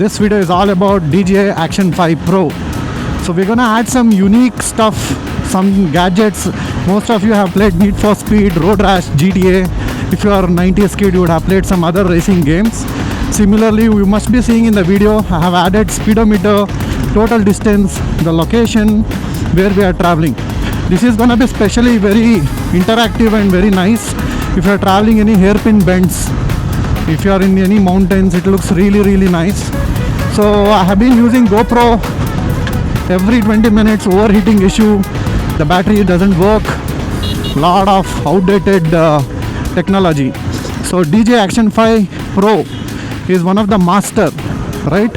This video is all about DJI Action 5 Pro. So we're gonna add some unique stuff, some gadgets. Most of you have played Need for Speed, Road Rash, GTA. If you are a 90s kid, you would have played some other racing games. Similarly, you must be seeing in the video, I have added speedometer, total distance, the location where we are traveling. This is gonna be especially very interactive and very nice if you are traveling any hairpin bends. If you are in any mountains, it looks really nice. So I have been using GoPro. Every 20 minutes overheating issue, the battery doesn't work, lot of outdated technology. So DJI Action 5 Pro is one of the master, right?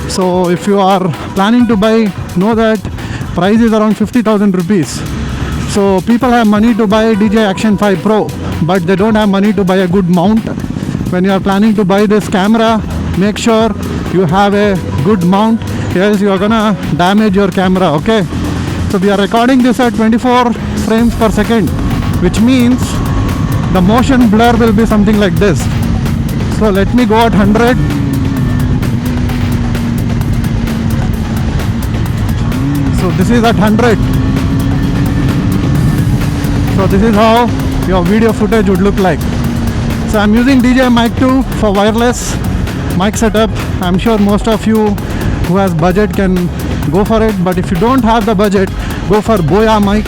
So if you are planning to buy, know that price is around 50,000 rupees. So people have money to buy DJI Action 5 Pro, but they don't have money to buy a good mount. When you are planning to buy this camera, make sure you have a good mount, else you are gonna damage your camera. Okay, so we are recording this at 24 frames per second, which means the motion blur will be something like this. So let me go at 100. So this is at 100. So this is how your video footage would look like. So I'm using DJI Mic 2 for wireless mic setup. I'm sure most of you who has budget can go for it, but if you don't have the budget, go for Boya mic.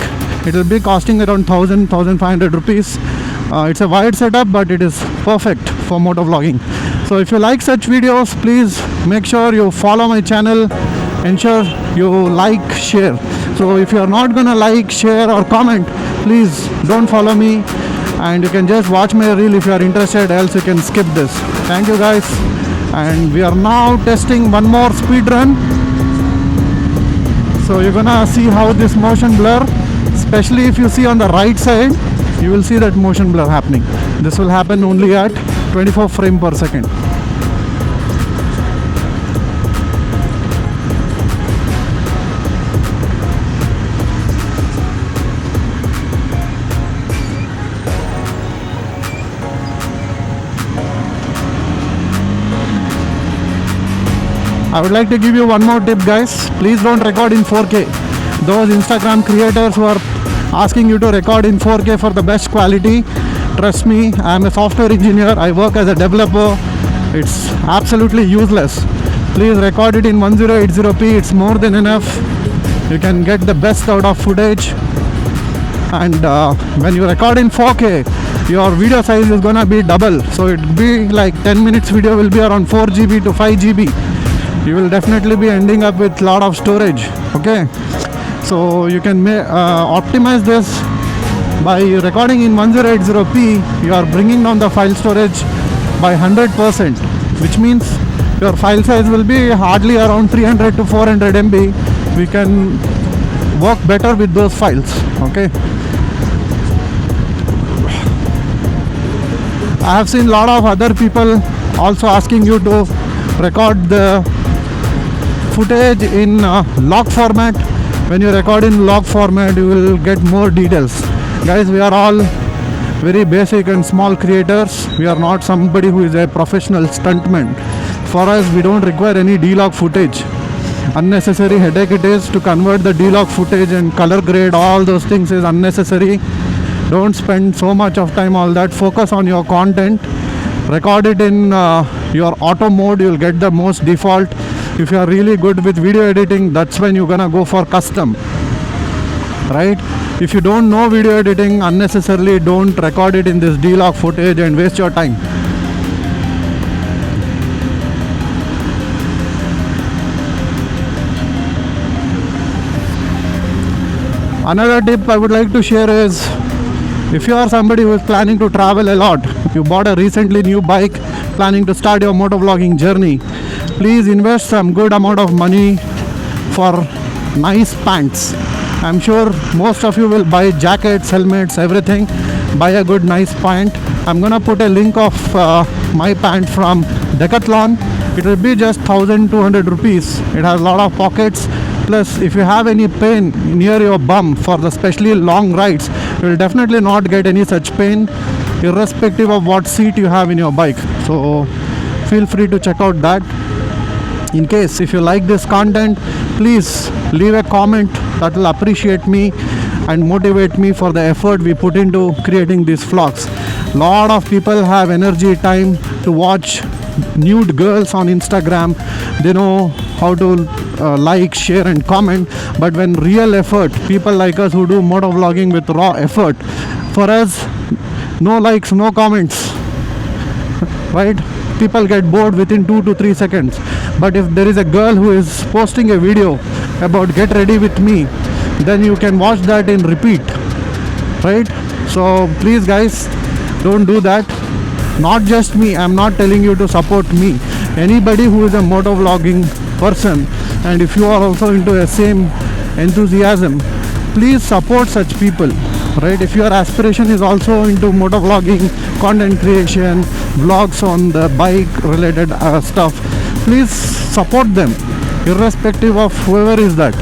It will be costing around 1,500 rupees. It's a wide setup, but it is perfect for moto vlogging. So if you like such videos, please make sure you follow my channel, ensure you like, share. So if you are not gonna like, share or comment, please don't follow me, and you can just watch my reel if you are interested, else you can skip this. Thank you guys. And we are now testing one more speed run. So you're gonna see how this motion blur, especially if you see on the right side, you will see that motion blur happening. This will happen only at 24 frames per second. I would like to give you one more tip, guys. Please don't record in 4K. Those Instagram creators who are asking you to record in 4K for the best quality, trust me, I am a software engineer. I work as a developer. It's absolutely useless. Please record it in 1080p. It's more than enough. You can get the best out of footage. And when you record in 4K, your video size is gonna be double. So it'll be like 10 minutes video will be around 4 GB to 5 GB. You will definitely be ending up with lot of storage. Okay, so you can optimize this by recording in 1080p. You are bringing down the file storage by 100%, which means your file size will be hardly around 300 to 400 MB. We can work better with those files. Okay, I have seen a lot of other people also asking you to record the footage in log format. When you record in log format, you will get more details. Guys, we are all very basic and small creators. We are not somebody who is a professional stuntman. For us, we don't require any D-log footage. Unnecessary headache it is to convert the D-log footage and color grade. All those things is unnecessary. Don't spend so much of time all that. Focus on your content. Record it in your auto mode. You'll get the most default. If you are really good with video editing, that's when you're gonna go for custom, right? If you don't know video editing, unnecessarily don't record it in this D-log footage and waste your time. Another tip I would like to share is, if you are somebody who is planning to travel a lot, you bought a recently new bike, planning to start your moto vlogging journey, please invest some good amount of money for nice pants. I'm sure most of you will buy jackets, helmets, everything. Buy a good nice pant. I'm gonna put a link of my pant from Decathlon. It will be just 1,200 rupees. It has a lot of pockets. Plus, if you have any pain near your bum for the especially long rides, you will definitely not get any such pain, irrespective of what seat you have in your bike. So feel free to check out that. In case if you like this content, please leave a comment. That will appreciate me and motivate me for the effort we put into creating these vlogs. Lot of people have energy, time to watch nude girls on Instagram. They know how to like, share and comment, but when real effort, people like us who do moto vlogging with raw effort, for us, no likes, no comments, right? People get bored within 2 to 3 seconds. But if there is a girl who is posting a video about get ready with me, then you can watch that in repeat, right? So please guys, don't do that. Not just me, I'm not telling you to support me. Anybody who is a moto vlogging person, and if you are also into the same enthusiasm, please support such people, right? If your aspiration is also into moto vlogging, content creation, vlogs on the bike related stuff, please support them, irrespective of whoever is that,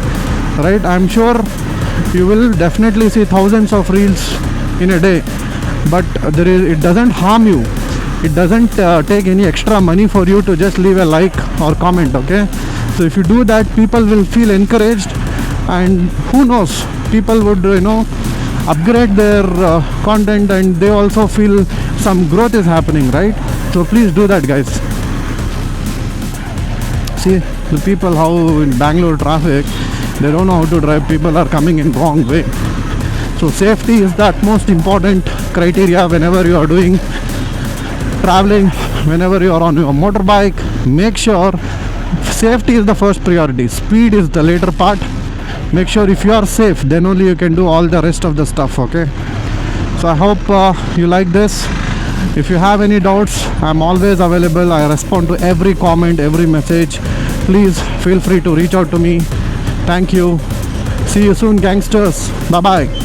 right? I'm sure you will definitely see thousands of reels in a day, but it doesn't harm you. It doesn't take any extra money for you to just leave a like or comment, okay? So if you do that, people will feel encouraged, and who knows, people would upgrade their content, and they also feel some growth is happening, right? So please do that, guys. See the people how in Bangalore traffic, they don't know how to drive. People are coming in wrong way. So safety is the most important criteria whenever you are doing traveling, whenever you are on your motorbike. Make sure safety is the first priority. Speed is the later part. Make sure if you are safe, then only you can do all the rest of the stuff, okay? So I hope you like this. If you have any doubts, I'm always available. I respond to every comment, every message. Please feel free to reach out to me. Thank you. See you soon, gangsters. Bye bye.